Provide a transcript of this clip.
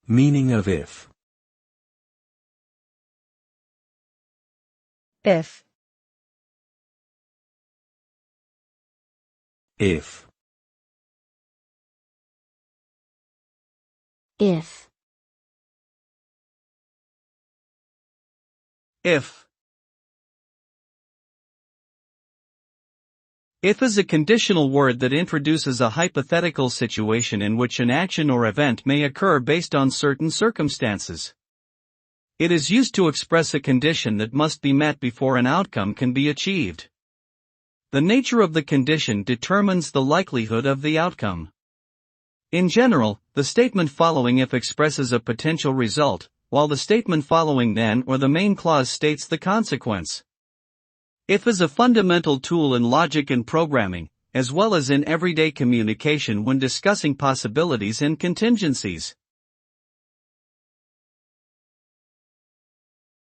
Meaning of if. If. If. If. If. If is a conditional word that introduces a hypothetical situation in which an action or event may occur based on certain circumstances. It is used to express a condition that must be met before an outcome can be achieved. The nature of the condition determines the likelihood of the outcome. In general, the statement following if expresses a potential result, while the statement following then or the main clause states the consequence. If is a fundamental tool in logic and programming, as well as in everyday communication when discussing possibilities and contingencies.